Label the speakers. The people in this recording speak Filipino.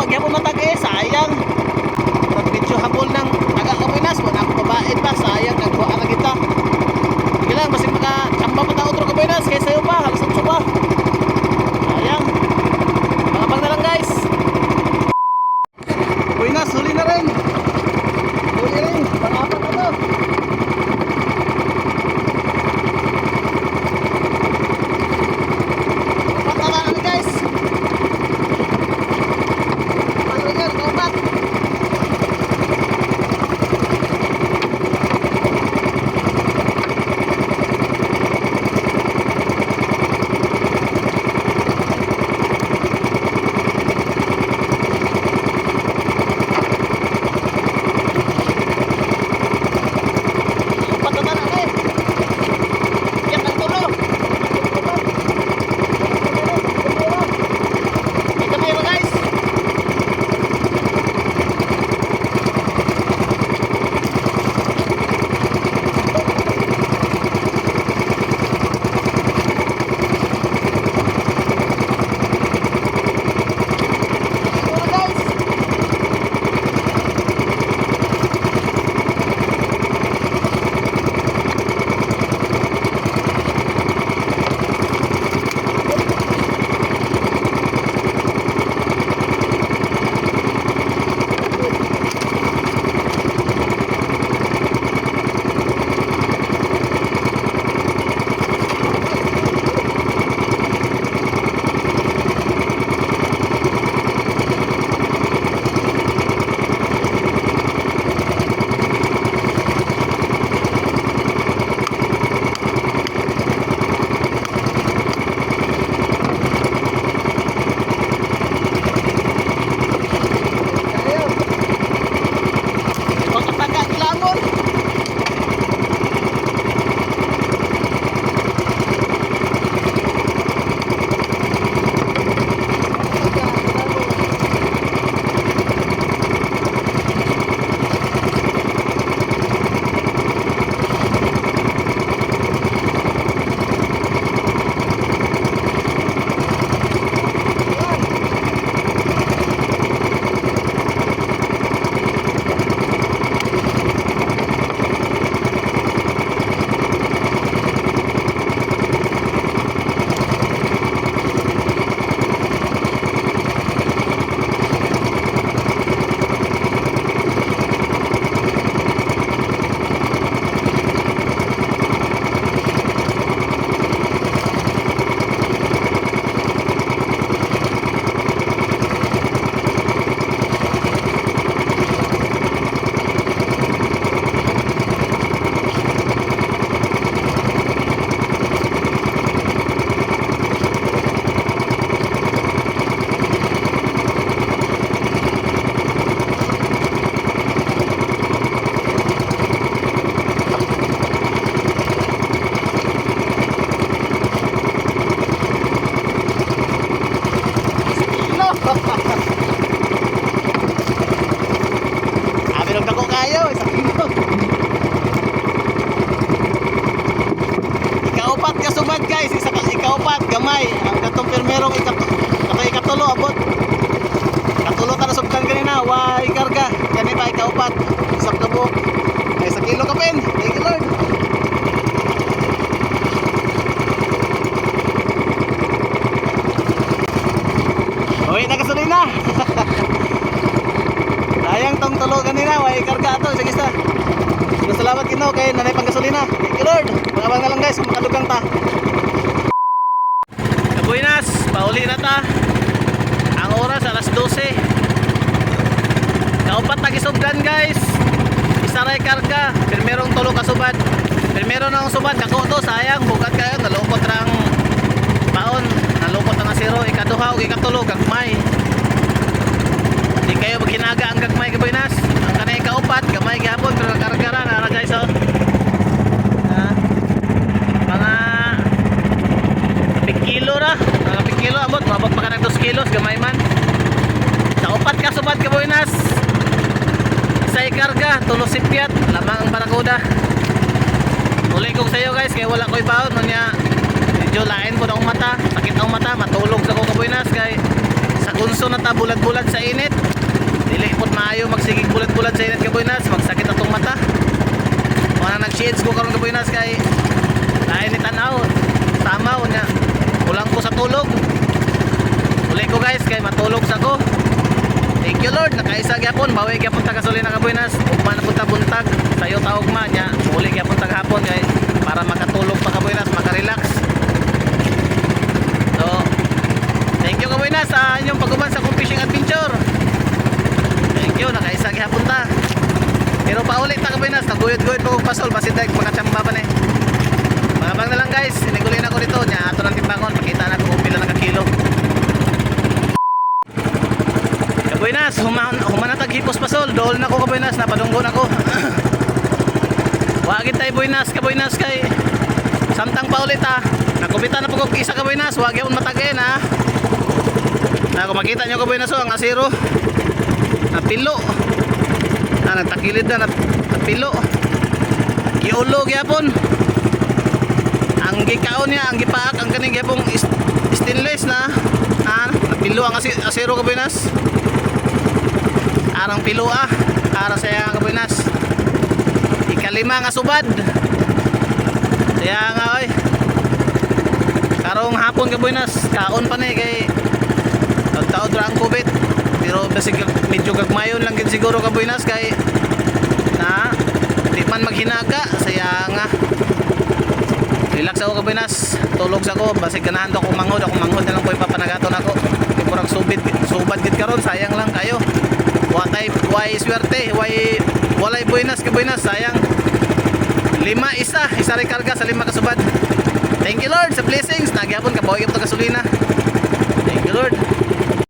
Speaker 1: wag yapon matag sayang. Murag medyo habol ng taga Kabuinas, wala ako babae pa, sayang nagkuha na kita. Sige lang, basig makachamba pa ta otro Kabuinas, kaya sa'yo pa, halos otso pa. Sayang. Makapag na lang guys. Kabuinas, huli na rin. Huli rin, pang-apat na to. Abilog ako kayo, isang kilo. Ikaupat kasubad guys, ikaupat gamay. Ang katong permerong ikatulo abot. Katulo ta nasubkan kanina, why karga. Kani pa ikaupat, isang kabuk. Ay isang kilo ka pen. Thank you Lord. Uy, nakasulay na. Sayang tong tulo kanina, way karga ato sa isa. Salamat kino kay nanay pang gasolina. Thank you Lord. Magabang na lang guys, makadugang ta. Kabuinas, pauli na ta. Ang oras alas 12. Kaupat na kisubdan guys. Isa ray karga, primerong tulo kasubad. Primero na ang subad, kako to sayang, bukat kayo, nalukot rang baon, nalukot ang asiro, ikaduha o ikatulo, gagmay. Di kayo maghinaga ang gagmay Kabuinas. Ang kanay kaupat, gamay gihapon, pero kargara na guys oh. Mga kilo ra, mga kilo abot, mabot pa ka ng 2 kilos, gamay man. Sa upat ka subad Kabuinas. Isa'y karga, tulo sipyat, lamang ang barakuda. Uli kong sayo guys, kaya wala ko'y baon man niya. Medyo lain po na akong mata, sakit ang mata, matulog sa ko Kabuinas kay sa nagunso na ta bulad-bulad sa init. Dili pud maayo magsigig bulad-bulad sa init kaboynas, magsakit atong mata. Wala nag-shades ko karon kaboynas kay lain ni tanaw. Tamaw nya. Kulang ko sa tulog. Uli ko guys kay matulog sa ko. Thank you Lord, nakaisa gyapon, bawi gyapon ta gasolina kaboynas. Ugma na punta buntag, sayo ta ugma nya. Uli gyapon ta hapon kay para makatulog pa kaboynas, maka-relax. So, thank you kaboynas sa inyong pag-uban sa kong fishing adventure. Thank you, nakaisa gyapon ta. Pero pa ulit ta kaboynas, naguyod-guyod po pasol basin dag makachamba pa ni. Mabang na lang guys, sinigulin ako dito nya ato nang timbangon, makita na kung pila na kilo. Kaboynas, humanatag hipos pasol, dool na ko kaboynas, napadunggo na ko. Wagin tayo boynas, kaboynas kay samtang pa ulit ha. Nakubita na po kong isa kaboynas, wag yun matagin ha. Kung makita nyo kaboynas ang asiro, napilo. Nagtakilid na, napilo. Giulo gyapon. Ang gikaon niya, ang gipaak, ang kaning gyapong stainless na. Napilo ang asiro kaboynas. Arang pilo ara saya kaboynas. Ikalima nga subad. Saya nga oy. Karong hapon kaboynas, kaon pa ni kay taod ra ang COVID. Pero basig medyo gagmayon lang gid siguro kaboynas kay na di man maghinaga, saya nga. Relax ako kaboynas, tulog sa ko, basig ganahan to akong manghod na lang po ipapanagaton ako. Di kurang subad gid karon, sayang lang kayo. Why swerte, walay buenas kaboynas, sayang. 5 isa rekarga sa 5 kasubad. Thank you Lord sa blessings, nagyapon kabawi gyud gasolina. Thank you Lord.